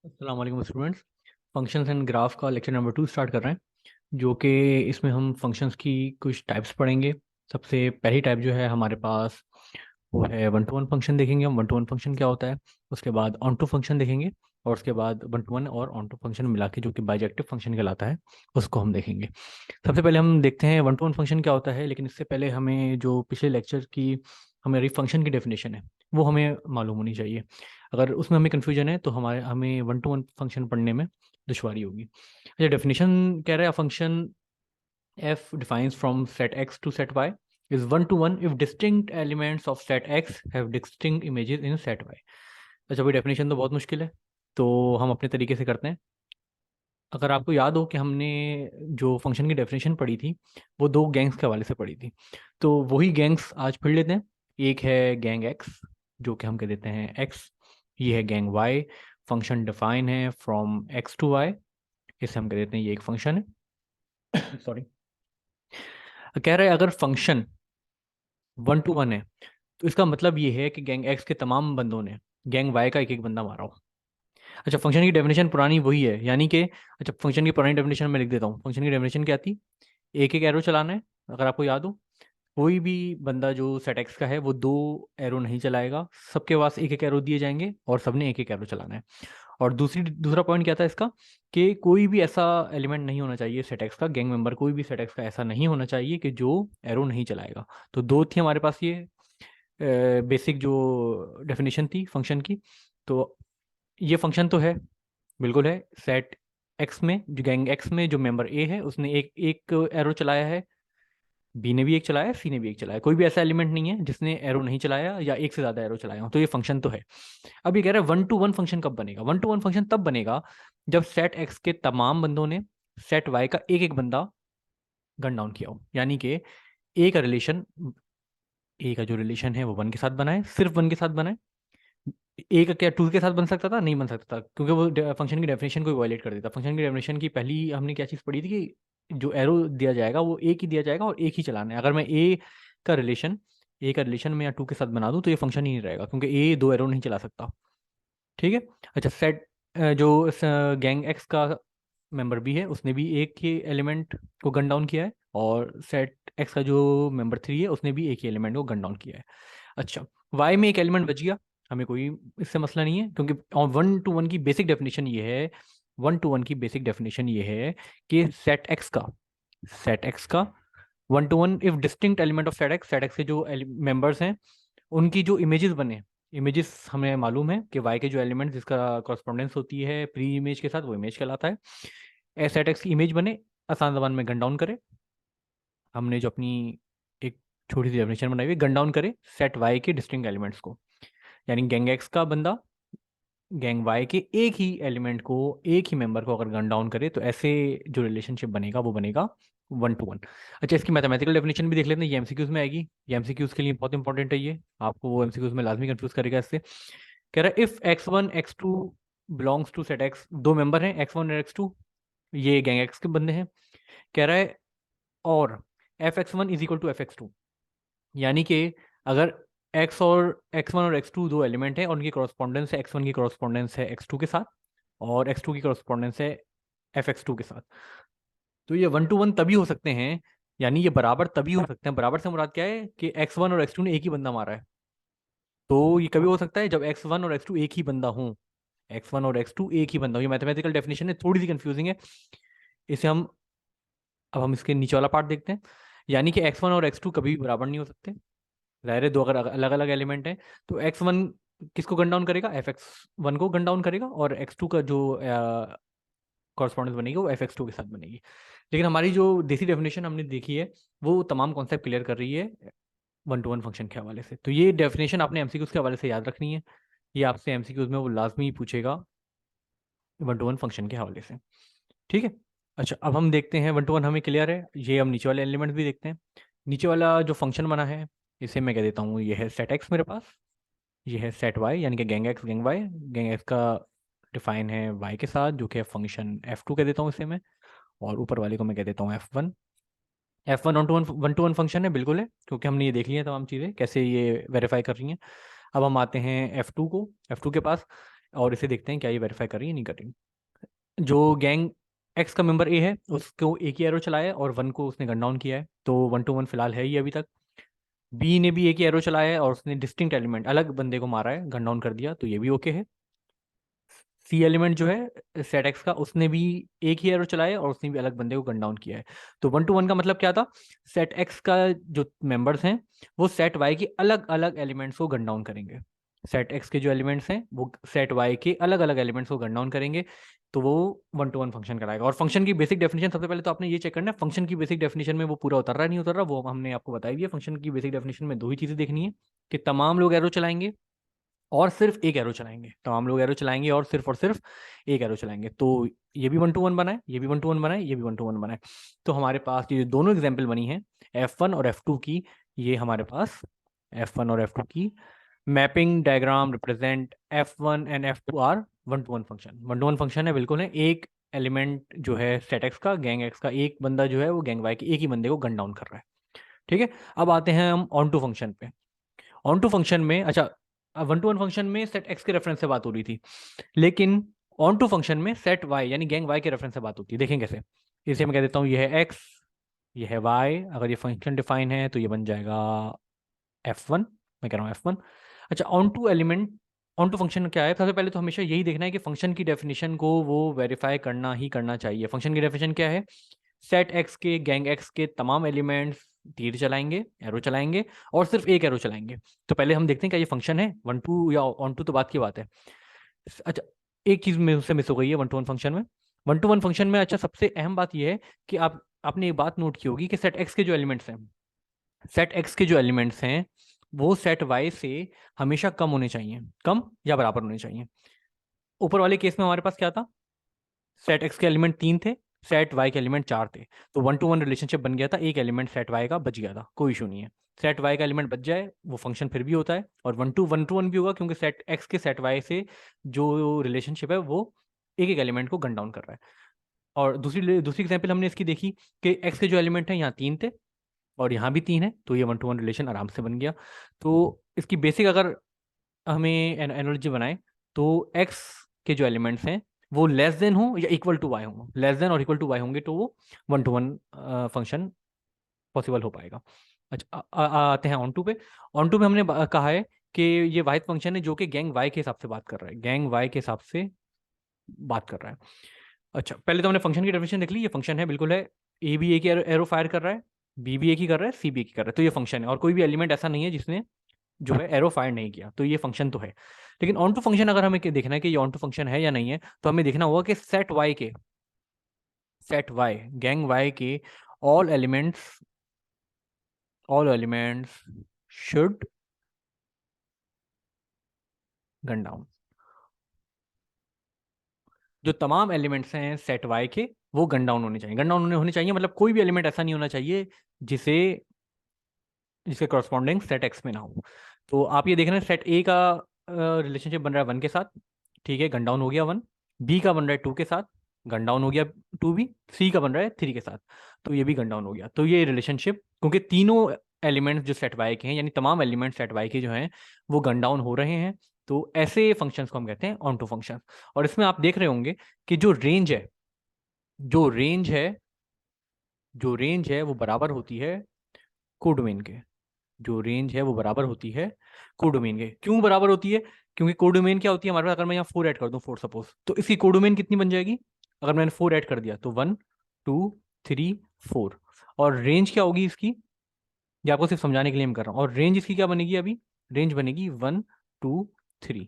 अस्सलाम वालेकुम students. Functions and graph का लेक्चर नंबर 2 स्टार्ट कर रहे हैं, जो कि इसमें हम फंक्शंस की कुछ टाइप्स पढ़ेंगे। सबसे पहली टाइप जो है हमारे पास वो है वन टू वन फंक्शन। देखेंगे हम वन टू वन फंक्शन क्या होता है। उसके बाद ऑन टू फंक्शन देखेंगे, और उसके बाद वन टू वन और ऑन टू फंक्शन मिला के जो कि बाइजेक्टिव फंक्शन कहलाता है उसको हम देखेंगे। सबसे पहले हम देखते हैं वन टू वन फंक्शन क्या होता है, लेकिन इससे पहले हमें जो पिछले लेक्चर की हमारी फंक्शन की डेफिनेशन है वो हमें मालूम होनी चाहिए। अगर उसमें हमें कन्फ्यूजन है तो हमें वन टू वन फंक्शन पढ़ने में दुश्वारी होगी। अच्छा, डेफिनेशन कह रहा है function f defines from set x to set y is one to one if distinct elements of set x have distinct images in set y। अच्छा भाई, डेफिनेशन तो बहुत मुश्किल है, तो हम अपने तरीके से करते हैं। अगर आपको याद हो कि हमने जो फंक्शन की डेफिनेशन पढ़ी थी वो दो गैंग्स के हवाले से पढ़ी थी, तो वही गैंग्स आज पढ़ लेते हैं। एक है गैंग एक्स, जो कि हम कह देते हैं एक्स। ये है गैंग वाई, फंक्शन डिफाइन है फ्रॉम एक्स टू वाई, इसे हम कह देते हैं ये एक फंक्शन है। सॉरी। कह रहे हैं अगर फंक्शन वन टू वन है तो इसका मतलब ये है कि गैंग एक्स के तमाम बंदों ने गैंग वाई का एक एक बंदा मारा हो। अच्छा, फंक्शन की डेफिनेशन पुरानी वही है, यानी कि अच्छा, फंक्शन की पुरानी डेफिनेशन मैं लिख देता हूँ। फंक्शन की डेफिनेशन क्या थी? एक एक एरो चलाना है। अगर आपको याद हो, कोई भी बंदा जो सेट एक्स का है वो दो एरो नहीं चलाएगा, सबके पास एक एक एरो दिए जाएंगे और सबने एक एक एरो चलाना है। और दूसरा पॉइंट क्या था इसका, कि कोई भी ऐसा एलिमेंट नहीं होना चाहिए सेट एक्स का, गैंग मेंबर कोई भी सेट एक्स का ऐसा नहीं होना चाहिए कि जो एरो नहीं चलाएगा। तो दो थी हमारे पास ये बेसिक जो डेफिनेशन थी फंक्शन की। तो ये फंक्शन तो है, बिल्कुल है। सेट एक्स में जो गैंग एक्स में जो मेंबर ए है उसने एक एक एरो चलाया है, बी ने भी एक चलाया है, सी ने भी एक चलाया है। कोई भी ऐसा एलिमेंट नहीं है जिसने एरो नहीं चलाया या एक से ज्यादा एरो चलाया हो, तो ये फंक्शन तो है। अब ये कह रहा है वन टू वन फंक्शन कब बनेगा? वन टू वन फंक्शन तब बनेगा जब सेट एक्स के तमाम बंदों ने सेट वाई का एक एक बंदा गन डाउन किया हो, यानी कि ए का रिलेशन, ए का जो रिलेशन है वो वन के साथ बनाए, सिर्फ वन के साथ बनाए। ए का क्या टू के साथ बन सकता था? नहीं बन सकता था, क्योंकि वो फंक्शन की डेफिनेशन को वायलेट कर देता। फंक्शन की डेफिनेशन की पहली हमने क्या चीज़ पढ़ी थी कि जो एरो दिया जाएगा वो एक ही दिया जाएगा और एक ही चलाना है। अगर मैं ए का रिलेशन में या टू के साथ बना दूं तो ये फंक्शन ही नहीं रहेगा, क्योंकि ए दो एरो नहीं चला सकता। ठीक है। अच्छा, सेट जो गैंग एक्स का मेंबर बी है उसने भी एक ही एलिमेंट को गन डाउन किया है, और सेट एक्स का जो मेंबर थ्री है उसने भी एक ही एलिमेंट को गन डाउन किया है। अच्छा, वाई में एक एलिमेंट बच गया, हमें कोई इससे मसला नहीं है, क्योंकि वन टू वन की बेसिक डेफिनेशन ये है, वन टू वन की बेसिक डेफिनेशन ये है कि सेट एक्स का one to one if distinct element of set x के जो मेंबर्स हैं उनकी जो इमेजेस बने। इमेजेस हमें मालूम है कि वाई के जो एलिमेंट जिसका कॉरस्पॉन्डेंस होती है प्री इमेज के साथ वो इमेज कहलाता है। सेट एक्स की इमेज बने, आसान जबान में गन डाउन करे। हमने जो अपनी एक छोटी सी डेफिनेशन बनाई हुई, गन डाउन करे सेट वाई के डिस्टिंक्ट एलिमेंट्स को, यानी गैंग एक्स का बंदा गैंग वाई के एक ही एलिमेंट को, एक ही मेंबर को अगर गन डाउन करे तो ऐसे जो रिलेशनशिप बनेगा वो बनेगा वन टू वन। अच्छा, इसकी मैथमेटिकल डेफिनेशन भी देख लेते हैं, ये एमसीक्यूज में आएगी। ये एमसीक्यूज के लिए बहुत इंपॉर्टेंट है, ये आपको वो एमसीक्यूज में लाजमी कंफ्यूज करेगा इससे। कह रहा है if X one X two belongs to set X, दो मेंबर हैं एक्स वन और एक्स टू, ये गैंग एक्स के बंदे हैं। कह रहा है और F X one is equal to F X two, यानी कि अगर एक्स वन और एक्स टू दो एलिमेंट है और उनकी कॉरस्पॉन्डेंस है, एक्स वन की कॉरस्पॉन्डेंस है एक्स टू के साथ और एक्स टू की कॉरस्पॉन्डेंस है एफ एक्स टू के साथ, तो ये वन टू वन तभी हो सकते हैं, यानी ये बराबर तभी हो सकते हैं। बराबर से मुराद क्या है कि एक्स वन और एक्स टू ने एक ही बंदा मारा है, तो ये कभी हो सकता है जब एक्स वन और एक्स टू एक ही बंदा हो। एक्स वन और एक्स टू एक ही बंदा हो, ये मैथमेटिकल डेफिनेशन है, थोड़ी सी कंफ्यूजिंग है। इसे हम अब हम इसके नीचे वाला पार्ट देखते हैं, यानी कि एक्स वन और एक्स टू कभी भी बराबर नहीं हो सकते। जाहिर है, दो अगर अलग अलग एलिमेंट हैं तो एक्स वन किसको गन डाउन करेगा? एफ एक्स वन को गन डाउन करेगा, और एक्स टू का जो कॉरस्पॉन्डेंस बनेगी वो एफ एक्स टू के साथ बनेगी। लेकिन हमारी जो देसी डेफिनेशन हमने देखी है वो तमाम कॉन्सेप्ट क्लियर कर रही है वन टू वन फंक्शन के हवाले से। तो ये डेफिनेशन आपने एमसीक्यूज के हवाले से याद रखनी है, ये आपसे एमसीक्यूज में वो लाजमी पूछेगा वन टू वन फंक्शन के हवाले से। ठीक है। अच्छा, अब हम देखते हैं वन टू वन हमें क्लियर है, ये हम नीचे वाले एलिमेंट भी देखते हैं। नीचे वाला जो फंक्शन बना है इसे मैं कह देता हूँ ये है सेट एक्स मेरे पास, ये है सेट वाई, यानी कि gang X gang Y. Gang X का डिफाइन है वाई के साथ, जो कि फंक्शन एफ टू कह देता हूँ इसे मैं, और ऊपर वाले को मैं कह देता हूँ F one. F one one to one function है, बिल्कुल है, क्योंकि हमने ये देख लिया तमाम चीज़ें कैसे ये वेरीफाई कर रही हैं। अब हम आते हैं एफ टू को, एफ टू के पास। और इसे देखते हैं क्या ये वेरीफाई कर रही है नहीं कर रही। जो गैंग एक्स का मेंबर ए है उसको एक ही एरो चलाया है और 1 को उसने गन डाउन किया है, तो 1-1 फिलहाल है ही अभी तक। बी ने भी एक ही एरो चलाया है और उसने डिस्टिंक्ट एलिमेंट अलग बंदे को मारा है, गन डाउन कर दिया, तो ये भी ओके है। सी एलिमेंट जो है सेट एक्स का, उसने भी एक ही एरो चलाया है और उसने भी अलग बंदे को गन डाउन किया है। तो 1-1 का मतलब क्या था, सेट एक्स का जो मेंबर्स हैं वो सेट वाई के अलग अलग एलिमेंट्स को गन डाउन करेंगे। सेट एक्स के जो एलिमेंट्स हैं वो सेट वाई के अलग अलग एलिमेंट्स को गन डाउन करेंगे, तो वो 1-1 फंक्शन कराएगा। और फंक्शन की बेसिक डेफिनेशन, सबसे पहले तो आपने ये चेक करना है फंक्शन की बेसिक डेफिनेशन में वो पूरा उतर रहा है नहीं उतर रहा, वो हमने आपको बताई दिया। फंक्शन की बेसिक डेफिनेशन में दो ही चीजें देखनी है कि तमाम लोग एरो चलाएंगे और सिर्फ एक एरो चलाएंगे, तमाम लोग एरो चलाएंगे और सिर्फ एक एरो चलाएंगे। तो ये भी 1-1 बनाए, ये भी 1-1 बनाए, ये भी 1-1 बनाए। तो हमारे पास ये दोनों एग्जाम्पल बनी है F1 और F2 की, ये हमारे पास F1 और F2 की mapping diagram represent F1 and F2 are 1-1 function. 1-1 function है, बिल्कुल है। एक एलिमेंट जो है सेट एक्स का, गैंग एक्स का, एक बंदा जो है वो गैंग वाई के एक ही बंदे को गन डाउन कर रहा है। ठीक है, अब आते हैं हम ऑन टू फंक्शन पे। ऑन टू फंक्शन में, अच्छा, 1-1 फंक्शन में सेट एक्स के रेफरेंस से बात हो रही थी, लेकिन ऑन टू फंक्शन में सेट वाई यानी गैंग वाई के रेफरेंस से बात होती है। देखें कैसे, इसे मैं कह देता हूँ ये है एक्स, ये है वाई, अगर ये फंक्शन डिफाइन है तो ये बन जाएगा F1, मैं कह रहा हूँ F1। अच्छा, onto element, onto function क्या है, सबसे पहले तो हमेशा यही देखना है कि फंक्शन की डेफिनेशन को वो वेरीफाई करना ही करना चाहिए। फंक्शन की डेफिनेशन क्या है, सेट एक्स के गैंग एक्स के तमाम एलिमेंट्स तीर चलाएंगे, एरो चलाएंगे और सिर्फ एक एरो चलाएंगे। तो पहले हम देखते हैं क्या ये फंक्शन है 1-2 या ऑन टू, तो बात की बात है। अच्छा, एक चीज में उससे मिस हो गई है 1-1 फंक्शन में। 1-1 फंक्शन में अच्छा सबसे अहम बात यह है कि आपने एक बात नोट की होगी कि सेट एक्स के जो एलिमेंट्स हैं, सेट एक्स के जो एलिमेंट्स हैं वो सेट वाई से हमेशा कम होने चाहिए, कम या बराबर होने चाहिए। ऊपर वाले केस में हमारे पास क्या था, सेट एक्स के एलिमेंट 3 थे, सेट वाई के एलिमेंट 4 थे, तो 1-1 रिलेशनशिप बन गया था, एक एलिमेंट सेट वाई का बच गया था, कोई इशू नहीं है। सेट वाई का एलिमेंट बच जाए वो फंक्शन फिर भी होता है, और 1-1 भी होगा क्योंकि सेट एक्स के सेट वाई से जो रिलेशनशिप है वो एक एक एलिमेंट को गन डाउन कर रहा है। और दूसरी दूसरी एग्जाम्पल हमने इसकी देखी कि एक्स के जो एलिमेंट है यहाँ 3 थे और यहाँ भी 3 है, तो ये 1-1 रिलेशन आराम से बन गया। तो इसकी बेसिक अगर हमें एनालॉजी बनाए तो एक्स के जो एलिमेंट्स हैं वो लेस देन हो या इक्वल टू वाई हो, लेस देन और इक्वल टू वाई होंगे तो वो 1-1 फंक्शन पॉसिबल हो पाएगा। अच्छा, आते हैं ऑन टू पे। ऑन टू पे हमने कहा है कि ये वाहिद फंक्शन है जो कि गैंग वाई के हिसाब से बात कर रहा है, गैंग वाई के हिसाब से बात कर रहा है। अच्छा, पहले तो हमने फंक्शन की डेफिनेशन देख ली, ये फंक्शन है, बिल्कुल है। ए भी एक ही एरो फायर कर रहा है, बी भी एक ही कर रहा है, सी भी एक ही कर रहा है, तो ये फंक्शन है। और कोई भी एलिमेंट ऐसा नहीं है जिसने जो है एरो फायर नहीं किया, तो ये फंक्शन तो है। लेकिन ऑन टू फंक्शन अगर हमें देखना है कि ये ऑन टू फंक्शन है या नहीं है, तो हमें देखना होगा कि सेट वाई के, सेट वाई गैंग वाई के all elements, all elements should gun down. जो तमाम एलिमेंट्स हैं सेट वाई के वो गन डाउन होने चाहिए, गन डाउन होने चाहिए, मतलब कोई भी एलिमेंट ऐसा नहीं होना चाहिए जिसे, जिसके करस्पॉन्डिंग सेट एक्स में ना हो। तो आप ये देख रहे हैं सेट ए का रिलेशनशिप बन रहा है 1 के साथ, ठीक है, गन डाउन हो गया 1। बी का बन रहा है 2 के साथ, गन डाउन हो गया 2 भी। सी का बन रहा है 3 के साथ, तो ये भी गन डाउन हो गया। तो ये रिलेशनशिप, क्योंकि तीनों एलिमेंट्स जो सेट वाई के हैं यानी तमाम एलिमेंट सेट वाई के जो हैं वो गन डाउन हो रहे हैं, तो ऐसे फंक्शंस को हम कहते हैं ऑन टू फंक्शन। और इसमें आप देख रहे होंगे कि जो रेंज है, जो रेंज है, जो रेंज है वो बराबर होती है कोडोमेन के, जो रेंज है वो बराबर होती है कोडोमेन के। क्यों बराबर होती है, क्योंकि कोडोमेन क्या होती है हमारे पास, अगर मैं यहाँ 4 ऐड कर दूँ 4 सपोज, तो इसकी कोडोमेन कितनी बन जाएगी, अगर मैंने 4 ऐड कर दिया तो 1-2-3-4। और रेंज क्या होगी इसकी, ये आपको सिर्फ समझाने के लिए मैं कर रहा हूँ। और रेंज इसकी क्या बनेगी, अभी रेंज बनेगी 1-2-3।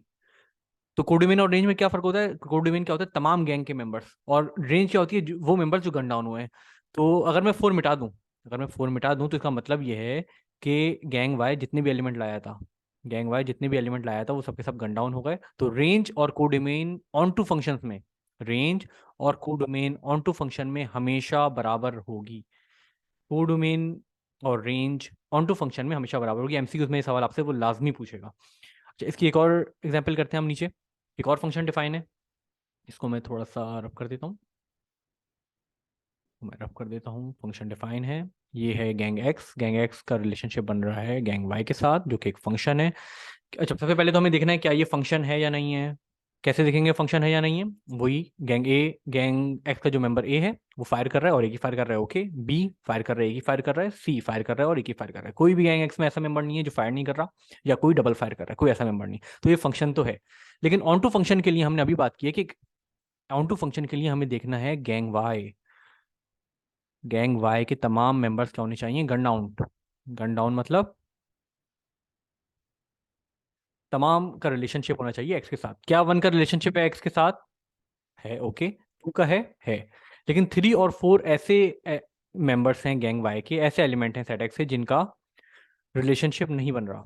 तो कोडोमेन और रेंज में क्या फर्क होता है, कोडोमेन क्या होता है तमाम गैंग के मेंबर्स, और रेंज क्या होती है वो मेंबर्स जो गन डाउन हुए हैं। तो अगर मैं 4 मिटा दूं, अगर मैं 4 मिटा दूं तो इसका मतलब ये है कि गैंग वाई जितने भी एलिमेंट लाया था, गैंग वाई जितने भी एलिमेंट लाया था वो सबके सब गन डाउन हो गए। तो रेंज और कोडोमेन ऑन टू फंक्शंस में, रेंज और कोडोमेन ऑन टू फंक्शन में हमेशा बराबर होगी। कोडोमेन और रेंज ऑन टू फंक्शन में हमेशा बराबर होगी। एमसीक्यूज में ये सवाल आपसे वो लाजमी पूछेगा। अच्छा, इसकी एक और एग्जांपल करते हैं हम नीचे। एक और फंक्शन डिफाइन है, इसको मैं थोड़ा सा रब कर देता हूँ, मैं रब कर देता हूँ। फंक्शन डिफाइन है, ये है गैंग एक्स, गैंग एक्स का रिलेशनशिप बन रहा है गैंग वाई के साथ जो कि एक फंक्शन है। अच्छा, सबसे पहले तो हमें देखना है क्या ये फंक्शन है या नहीं है। कैसे देखेंगे फंक्शन है या नहीं है? वही गैंग एक्स का जो मेंबर ए है वो फायर कर रहा है और एक ही फायर कर रहा है, ओके। बी फायर कर रहा है, एक ही फायर कर रहा है। सी फायर कर रहा है और एक ही फायर कर रहा है। कोई भी गैंग एक्स में ऐसा मेंबर नहीं है जो फायर नहीं कर रहा, या कोई डबल फायर कर रहा है, कोई ऐसा मेंबर नहीं। तो ये फंक्शन तो है। लेकिन ऑन टू फंक्शन के लिए हमने अभी बात की है कि ऑन टू फंक्शन के लिए हमें देखना है गैंग वाई के तमाम मेंबर्स क्या होने चाहिए, गन डाउन। गन डाउन मतलब तमाम का रिलेशनशिप होना चाहिए एक्स के साथ। क्या 1 का रिलेशनशिप है एक्स के साथ? है, ओके। 2 का है। लेकिन 3 और 4 ऐसे मेंबर्स हैं गैंग वाई के, ऐसे एलिमेंट हैं सेट एक्स के जिनका रिलेशनशिप नहीं बन रहा।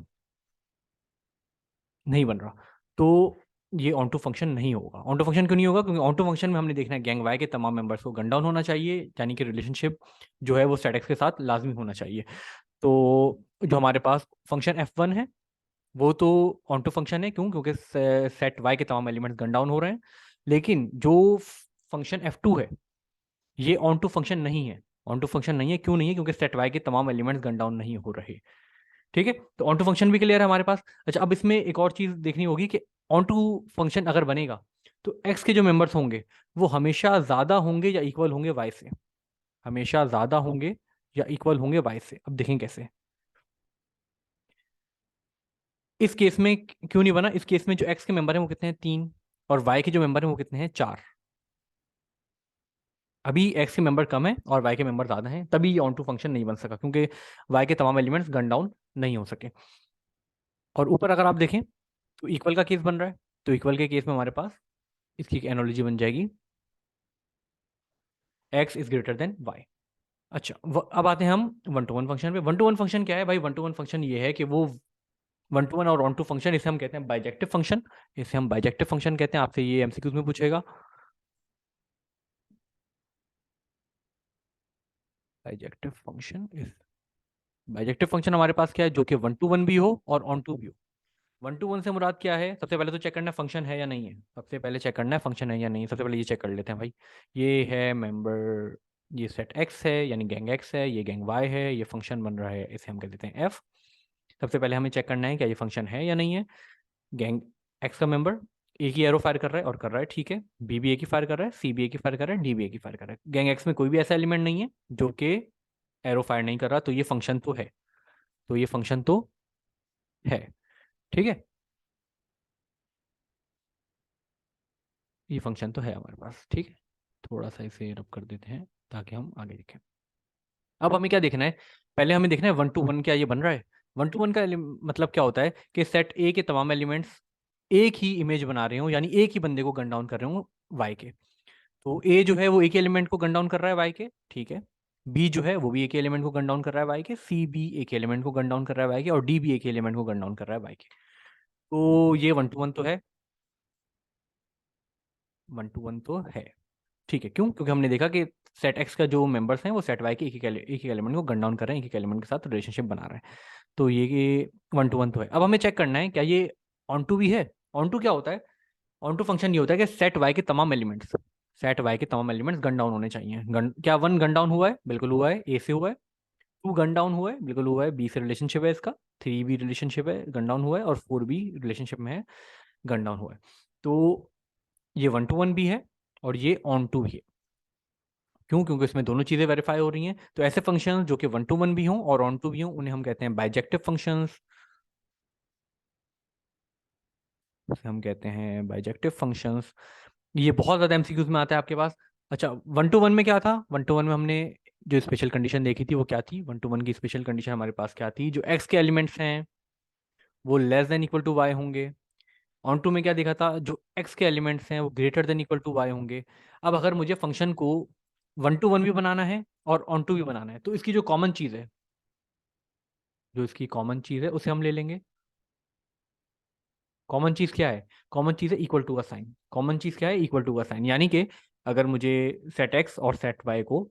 तो ये ऑन टू फंक्शन नहीं होगा। ऑन टू फंक्शन क्यों नहीं होगा? क्योंकि ऑन टू फंक्शन में हमने देखना है गैंग वाई के तमाम मेंबर्स को गन डाउन होना चाहिए, यानी कि रिलेशनशिप जो है वो सेट एक्स के साथ लाजमी होना चाहिए। तो जो हमारे पास फंक्शन F1 है वो तो ऑन टू फंक्शन है। क्यों? क्योंकि सेट वाई के तमाम एलिमेंट्स गन डाउन हो रहे हैं। लेकिन जो फंक्शन F2 है ये ऑन टू फंक्शन नहीं है। ऑन टू फंक्शन नहीं है, क्यों नहीं है? क्योंकि सेट वाई के तमाम एलिमेंट्स गन डाउन नहीं हो रहे। ठीक है, तो ऑन टू फंक्शन भी क्लियर है हमारे पास। अच्छा, अब इसमें एक और चीज देखनी होगी कि ऑन टू फंक्शन अगर बनेगा तो एक्स के जो मेंबर्स होंगे वो हमेशा ज्यादा होंगे या इक्वल होंगे वाई से। हमेशा ज्यादा होंगे या इक्वल होंगे वाई से। अब देखें कैसे। इस केस में क्यों नहीं बना? इस केस में जो एक्स के मेंबर हैं वो कितने हैं, 3। और वाई के जो मेंबर हैं वो कितने हैं, 4। अभी एक्स के मेंबर कम है और वाई के मेंबर ज्यादा हैं, तभी ये ऑन टू फंक्शन नहीं बन सका, क्योंकि वाई के तमाम एलिमेंट्स गन डाउन नहीं हो सके। और ऊपर अगर आप देखें तो इक्वल का केस बन रहा है। तो इक्वल के केस में हमारे पास इसकी एक एनोलॉजी बन जाएगी, X is greater than Y. अच्छा, अब आते हैं हम वन टू वन फंक्शन पे। वन टू वन फंक्शन क्या है भाई? वन टू वन फंक्शन ये है कि वो वन टू वन और ऑन टू फंक्शन, इसे हम कहते हैं बाइजेक्टिव फंक्शन। इसे हम बाइजेक्टिव फंक्शन कहते हैं। आपसे ये एमसीक्यूज में पूछेगा। Bijective function is bijective function हमारे पास क्या है? जो कि वन टू वन भी हो और ऑन टू भी हो। वन टू वन से मुराद क्या है? सबसे पहले तो चेक करना है फंक्शन है या नहीं है। सबसे पहले चेक करना है फंक्शन है या नहीं। सबसे पहले ये चेक कर लेते हैं भाई। ये है मेंबर, ये सेट एक्स है यानी गैंग एक्स है, ये गैंग वाई है, ये फंक्शन बन रहा है, इसे हम कह देते हैं एफ। सबसे पहले हमें चेक करना है क्या ये फंक्शन है या नहीं है। गैंग एक्स का मेंबर एक ही एरो फायर कर रहा है और कर रहा है, ठीक है। बी भी एक ही फायर कर रहा है, सी भी एक ही फायर कर रहा है, डी भी एक ही फायर कर रहा है। गैंग एक्स में कोई भी ऐसा एलिमेंट नहीं है जो कि एरो फायर नहीं कर रहा, तो ये फंक्शन तो है। तो ये फंक्शन तो है, ठीक है। ये फंक्शन तो है हमारे पास, ठीक है। थोड़ा सा इसे रब कर देते हैं ताकि हम आगे देखें। अब हमें क्या देखना है? पहले हमें देखना है वन टू वन क्या ये बन रहा है। वन टू वन का मतलब क्या होता है कि सेट ए के तमाम एलिमेंट्स एक ही इमेज बना रहे हो, यानी एक ही बंदे को गन डाउन कर रहे हो वाई के। तो ए जो है वो एक ही एलिमेंट को गन डाउन कर रहा है वाई के, ठीक है। बी जो है वो भी एक ही एलिमेंट को गन डाउन कर रहा है वाई के। सी भी एक ही एलिमेंट को गन डाउन कर रहा है वाई के। और डी भी एक ही एलिमेंट को गन डाउन कर रहा है वाई के। तो ये वन टू वन तो है। वन टू वन तो है, ठीक है। क्यों? क्योंकि हमने देखा कि सेट एक्स का जो मेंबर्स हैं वो सेट वाई के एक ही एलिमेंट को गन डाउन कर रहे हैं, एक ही एलिमेंट के साथ रिलेशनशिप बना रहे हैं। तो ये वन टू वन तो है। अब हमें चेक करना है क्या ये ऑन टू भी है। ऑन टू क्या होता है? ऑन टू फंक्शन ये होता है कि सेट वाई के तमाम एलिमेंट्स गन डाउन होने चाहिए। क्या 1 गन डाउन हुआ है? बिल्कुल हुआ है, ए से हुआ है। 2 गन डाउन हुआ है? बिल्कुल हुआ है, बी से रिलेशनशिप है इसका। 3 भी रिलेशनशिप है, गन डाउन हुआ है। और 4 भी रिलेशनशिप में है, गन डाउन हुआ है। तो ये वन टू वन भी है और ये ऑन टू भी है। क्यों? क्योंकि इसमें दोनों चीजें वेरीफाई हो रही हैं। तो ऐसे फंक्शंस जो कि वन टू वन भी हों और ऑन टू भी हों उन्हें हम कहते हैं बाइजेक्टिव फंक्शंस। उसे हम कहते हैं बाइजेक्टिव फंक्शंस। ये बहुत ज्यादा एमसीक्यूज में आता है आपके पास। अच्छा, वन टू वन में क्या था? वन टू वन में हमने जो स्पेशल कंडीशन देखी थी वो क्या थी? वन टू वन की स्पेशल कंडीशन हमारे पास क्या थी? जो एक्स के एलिमेंट्स हैं वो less than equal to Y होंगे। ऑन टू में क्या देखा था? जो एक्स के एलिमेंट्स हैं वो greater than equal to Y होंगे। अब अगर मुझे फंक्शन को वन टू वन भी बनाना है और ऑन टू भी बनाना है तो इसकी जो कॉमन चीज़ है, जो इसकी कॉमन चीज़ है उसे हम ले लेंगे। कॉमन चीज़ क्या है? कॉमन चीज़ है इक्वल टू का साइन। कॉमन चीज़ क्या है? इक्वल टू का साइन। यानी कि अगर मुझे सेट एक्स और सेट वाई को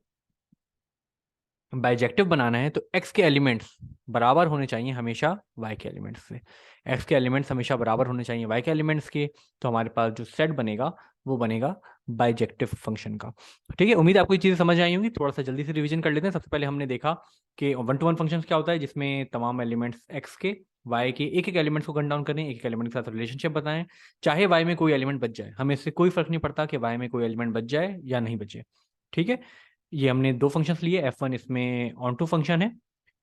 बाइजेक्टिव बनाना है तो एक्स के एलिमेंट्स बराबर होने चाहिए हमेशा वाई के एलिमेंट्स से। एक्स के एलिमेंट्स हमेशा बराबर होने चाहिए वाई के एलिमेंट्स के। तो हमारे पास जो सेट बनेगा वो बनेगा बाइजेक्टिव फंक्शन का। ठीक है, उम्मीद है आपको ये चीज़ें समझ आई होंगी। थोड़ा सा जल्दी से रिवीजन कर लेते हैं। सबसे पहले हमने देखा कि वन टू वन फंक्शन क्या होता है, जिसमें तमाम एलिमेंट्स एक्स के वाई के एक एक एलिमेंट्स को गन डाउन करें, एक एक एलिमेंट के साथ रिलेशनशिप बताएं, चाहे वाई में कोई एलिमेंट बच जाए, हमें इससे कोई फर्क नहीं पड़ता कि वाई में कोई एलिमेंट बच जाए या नहीं बचे। ठीक है, ये हमने दो फंक्शंस लिए, F1 इसमें ऑन टू फंक्शन है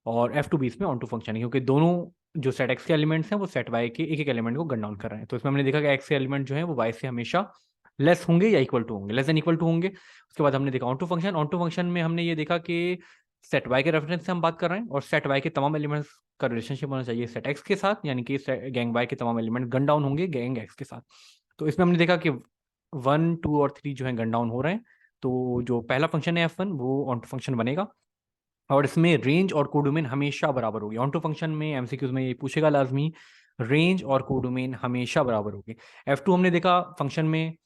और F2 भी इसमें ऑन टू फंक्शन है, क्योंकि दोनों जो सेट एक्स के एलिमेंट्स हैं वो सेट वाई के एक एक एलिमेंट को गन डाउन कर रहे हैं। तो इसमें हमने देखा कि एक्स के एलिमेंट जो है वो वाई से हमेशा लेस होंगे या इक्वल टू होंगे, लेस देन इक्वल टू होंगे। उसके बाद हमने देखा ऑन टू फंक्शन में हमने ये देखा कि सेट वाई के रेफरेंस से हम बात कर रहे हैं और सेट वाई के तमाम एलिमेंट्स का रिलेशनशिप होना चाहिए सेट एक्स के साथ, यानी कि गैंग वाई के तमाम एलिमेंट गन डाउन होंगे गैंग एक्स के साथ। तो इसमें हमने देखा कि 1, 2 और 3 जो है गन डाउन हो रहे हैं। तो जो पहला फंक्शन है F1 वो ऑन टू फंक्शन बनेगा और इसमें रेंज और कोडोमेन हमेशा बराबर होगी। ऑन टू फंक्शन में एमसीक्यूज में ये पूछेगा लाजमी, रेंज और कोडोमेन हमेशा बराबर होगी। F2 हमने देखा फंक्शन में,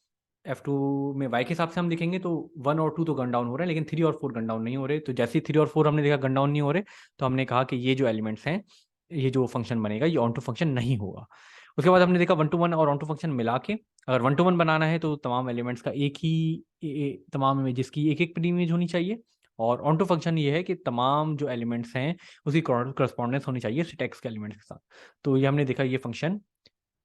F2 में y के हिसाब से हम देखेंगे तो 1 और 2 तो गन डाउन हो रहे हैं, लेकिन 3 और 4 गन डाउन नहीं हो रहे। तो जैसे ही 3 और 4 हमने देखा गन डाउन नहीं हो रहे, तो हमने कहा कि ये जो एलिमेंट्स हैं, ये जो फंक्शन बनेगा ये ऑन टू फंक्शन नहीं होगा। उसके बाद हमने देखा 1 to 1 और ऑन टू फंक्शन मिला के, अगर 1 to 1 बनाना है तो तमाम एलिमेंट्स का एक ही तमाम इमेजेस की एक एक इमेज होनी चाहिए। और ऑन टू फंक्शन ये है कि तमाम जो एलिमेंट्स हैं उसकी करस्पॉन्डेंस होनी चाहिए टेक्स्ट के एलिमेंट्स के साथ। तो ये हमने देखा ये फंक्शन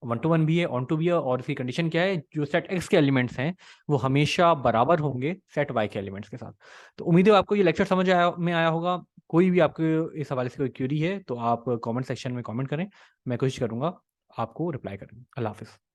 1 to 1 भी है, ऑन टू भी है, और इसकी कंडीशन क्या है, जो सेट एक्स के एलिमेंट्स हैं वो हमेशा बराबर होंगे सेट वाई के एलिमेंट्स के साथ। तो उम्मीद है आपको ये लेक्चर समझ आया होगा। कोई भी आपको इस हवाले से कोई क्वेरी है तो आप कमेंट सेक्शन में कमेंट करें, मैं कोशिश करूंगा आपको रिप्लाई करें। अल्लाह हाफिज़।